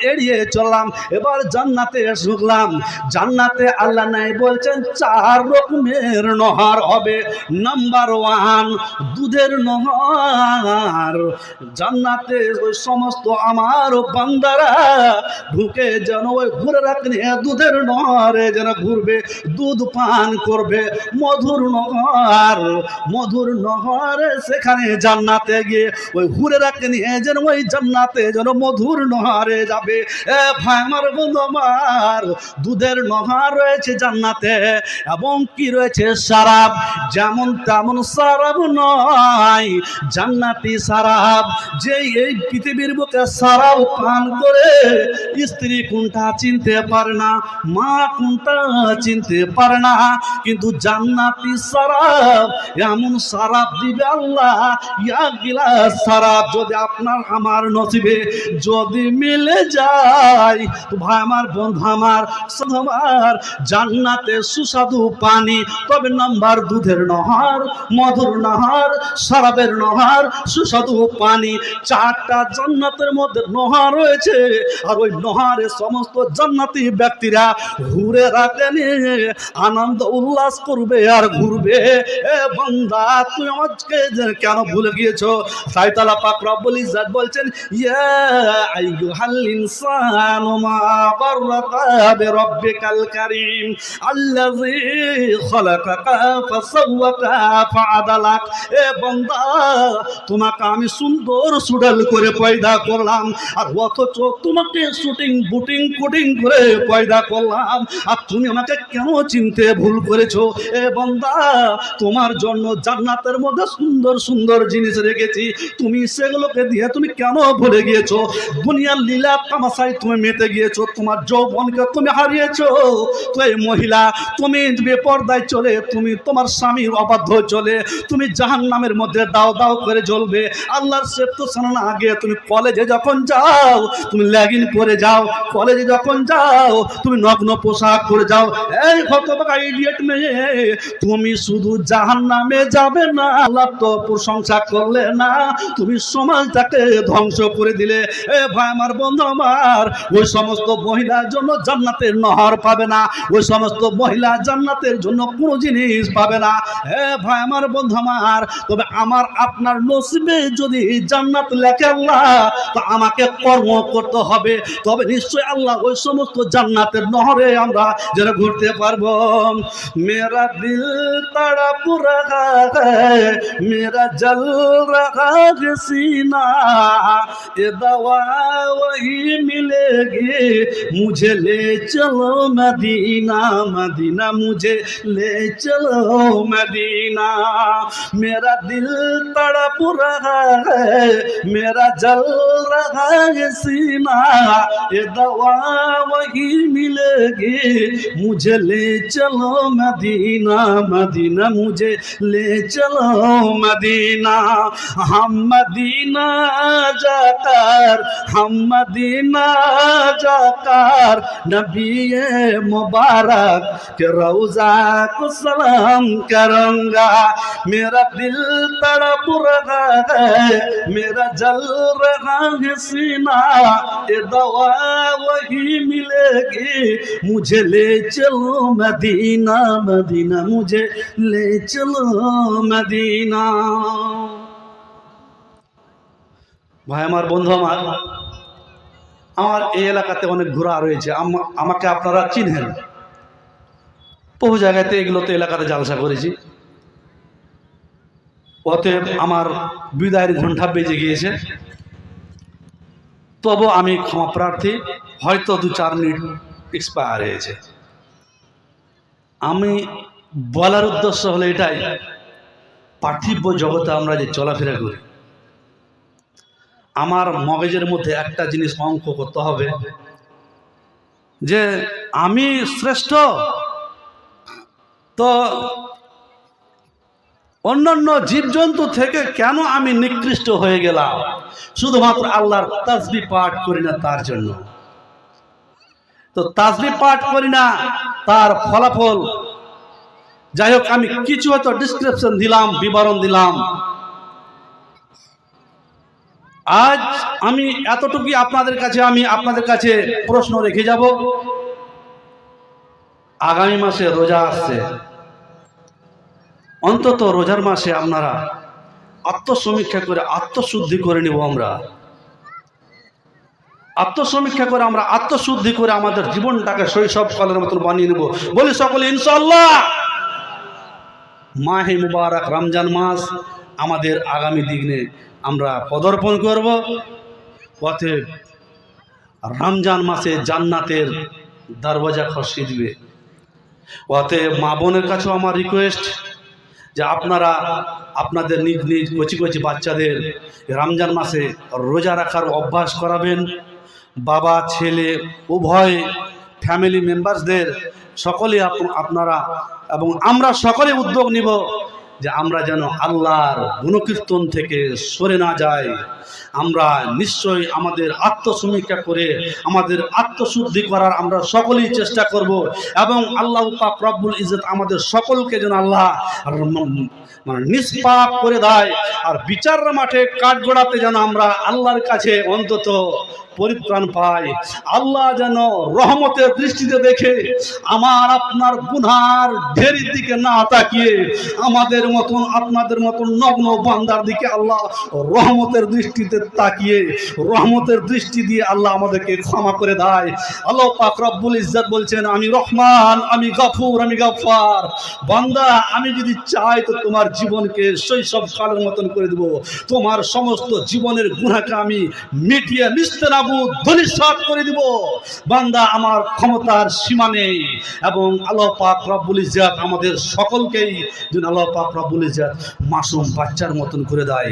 এড়িয়ে চললাম। এবার জান্নাতে ঢুকলাম। জান্নাতে আল্লাহ নাই বলছেন 4 রকমের নহর হবে। নাম্বার 1 দুধের নহর। জান্নাতে ওই সমস্ত আমার বান্দারা ঢুকে যেন ওই ঘুরে রাখলে দুধের নহরে যেন ঘুরবে, দুধ পান করবে। মধুর নহর, মধুর নহরে সেখানে জান্নাতে গিয়ে ওই ঘুরে রাখলে যেন ওই জান্নাতে যেন মধুর নহরে যাবে। ভাই আমার বন্ধু আমার, দুধের নহর রয়েছে জান্নাতে এবং কি রয়েছে শরাব। যেমন তেমন শরাব নয়, জান্নাতি শরাব। যে এই পৃথিবীর বুকে শরাব পান করে স্ত্রী কোনটা চিনতে পারে না, মা কোনটা চিনতে পারে না, কিন্তু জান্নাতি শরাব এমন শরাব দিবে আল্লাহ, এক গিলাস শরাব যদি আপনার আমার নসিবে যদি মিলে যায় তো ভাই আমার বন্ধু আমার জান্নাতে সুস্বাদু পানি। তবে নাম্বার দুধের নহর, মধুর নহর, শরাবের নহর, সুস্বাদু পানি। 4টা জান্নাতের মধ্যে নহর রয়েছে। আর ওই নহরে সমস্ত জান্নাতি ব্যক্তিরা ঘুরে রাখেন, আনন্দ উল্লাস করবে আর ঘুরবে। এ বান্দা তুই আজকে কেন ভুলে গিয়েছো? তাই তাআলা পাক রব্বুল ইজ্জত বলছেন, ইয়া আইয়ুহাল ইনসানু মা গাররাকা বিরাব্বিকাল কারীম আল্লাযী খালাকাকা ফাসাওয়াকা ফাআদালাক। এ বান্দা তোমাকে আমি সুন্দর সুডাল করে পয়দা করলাম, আর অথচ তোমাকে শুটিং বুটিং কুটিং করে পয়দা করলাম, আর তুমি আমাকে কেন চিনতে ভুল করেছো? এ বান্দা তোমার জন্য জান্নাতের মধ্যে সুন্দর সুন্দর জিনিস রেখেছি, তুমি সেগুলোকে দিয়ে তুমি কেন ভুলে গিয়েছো? দুনিয়ার লীলা তামাশায় তুমি মেতে গিয়েছো, তোমার যৌবনকে তুমি হারিয়েছো। তো এই মহিলা তুমি বেপরদায় চলে, তুমি তোমার স্বামীর অবাধ্য চলে তুমি জাহান্নামের মধ্যে দাও দাও করে জ্বলবে। আল্লাহর সেপ্তু শোনা আগে তুমি কলেজে যখন যাও তুমি লেগিন পরে যাও, কলেজে যখন যাও তুমি নগ্ন পোশাক পরে যাও। এই হতভাগা ইডিয়েট মেয়ে, তুমি শুধু জাহান্নামে যাবে না, আল্লাহ তো প্রশংসা করলে না, তুমি সমাজটাকে ধ্বংস করে দিলে। এ ভাই আমার বন্ধু আমার, ওই সমস্ত মহিলার জন্য জান্নাতের নহর পাবে না, ওই সমস্ত মহিলা জান্নাতের জন্য কোনো জিনিস পাবে না। হে ভাই আমার বন্ধু আমার, তবে আমার আপনার নসিবে যদি জান্নাত লেখে আল্লাহ, তো আমাকে কর্ম করতে হবে, তবে নিশ্চয় আল্লাহ ওই সমস্ত জান্নাতের নহরে আমরা যেন ঘুরতে পারবো। মেরা দিল তড়প রহা হ্যায়, মেরা জল রহা है सीना, ये दवा वही मिलेगी, मुझे ले चलो मदीना, मदीना मुझे ले चलो मदीना। मेरा दिल तड़प रहा है, मेरा जल रहा है सीना, ये दवा वही मिलेगी, मुझे ले चलो मदीना, मदीना मुझे ले चलो मदीना। हम मदीना जाकर, हम मदीना जाकर नबी मुबारक के रौजा को सलाम करूंगा। मेरा दिल तड़प रहा है, मेरा जल रहा है सीना, ये दवा वही मिलेगी, मुझे ले चलो मदीना, मदीना मुझे ले चलो मदीना। ভাই আমার বন্ধু আমার, আমার এই এলাকাতে অনেক ঘোরা রয়েছে, আমাকে আপনারা চিনেন, বহু জায়গাতে এগুলোতে এলাকাতে জালসা করেছি। অতএব আমার বিদায়ের ঘণ্টা বেজে গিয়েছে, তবু আমি ক্ষমা প্রার্থী, হয়তো 2-4 মিনিট এক্সপায়ার হয়েছে। আমি বলার উদ্দেশ্য হলো এটাই, পার্থিব জগতে আমরা যে চলাফেরা করি, আমার মগজের মধ্যে একটা জিনিস অঙ্ক করতে হবে যে আমি শ্রেষ্ঠ, তো অন্যান্য জীবজন্তু থেকে কেন আমি নিকৃষ্ট হয়ে গেলাম? শুধুমাত্র আল্লাহর তাসবিহ পাঠ করি না তার জন্য। তো তাসবিহ পাঠ করি না, তার ফলাফল যাই হোক, আমি কিছু হয়তো ডিসক্রিপশন দিলাম, বিবরণ দিলাম। আজ আমি এতটুকুই আপনাদের কাছে প্রশ্ন রেখে যাব। আগামী মাসে রোজা আসছে, অন্তত রোজার মাসে আপনারা আত্মসমীক্ষা করে আত্মশুদ্ধি করে নিব। আমরা আত্মসমীক্ষা করে, আমরা আত্মশুদ্ধি করে আমাদের জীবনটাকে শৈশব কালের মতন বানিয়ে নেব। বলি সকলে ইনশাআল্লাহ। মাহে মুবারক রমজান মাস আমাদের আগামী দিনে আমরা পদার্পণ করব। অতএব রমজান মাসে জান্নাতের দরওয়াজা খসিয়ে দিবে। অতএব মা বোনের কাছেও আমার রিকোয়েস্ট যে আপনারা আপনাদের নিজ নিজ কচি কচি বাচ্চাদের রমজান মাসে রোজা রাখার অভ্যাস করাবেন। বাবা ছেলে উভয় ফ্যামিলি মেম্বার্সদের সকলে আপনারা এবং আমরা সকলে উদ্যোগ নিব যে আমরা যেন আল্লাহর গুণকীর্তন থেকে সরে না যাই। আমরা নিশ্চয়ই আমাদের আত্মসমীক্ষা করে আমাদের আত্মশুদ্ধি করার আমরা সকলেই চেষ্টা করব এবং আল্লাহ পাক রব্বুল ইজ্জত আমাদের সকলকে যেন আল্লাহ নিষ্পাপ করে দেয়। আর বিচারের মাঠে কাঠগড়াতে যেন আমরা আল্লাহর কাছে অন্তত পরিত্রাণ পাই। আল্লাহ যেন রহমতের দৃষ্টিতে দেখে আমার আপনার গুনার ঢেরির দিকে না তাকিয়ে আমাদের মতন আপনাদের মতন নগ্ন বান্দার দিকে আল্লাহ রহমতের দৃষ্টিতে তাকিয়ে রহমতের দৃষ্টি দিয়ে আল্লাহ আমাদেরকে ক্ষমা করে দেয়। আল্লাহ পাক রব্বুল ইজ্জত বলছেন, আমি রহমান, আমি গফুর, আমি গফফার। বান্দা, আমি যদি চাই তো তোমার জীবনকে শৈশব কালের মতন করে দেব। তোমার সমস্ত জীবনের গুনাহকে আমি মিটিয়ে নিস্তেনাবুদ ধূলিসাৎ করে দিব। বান্দা, আমার ক্ষমতার সীমা নেই। এবং আল্লাহ পাক রব্বুল ইজ্জত আমাদের সকলকেই যেন আল্লাহ পাক রব্বুল ইজ্জত মাসুম বাচ্চার মতন করে দেয়।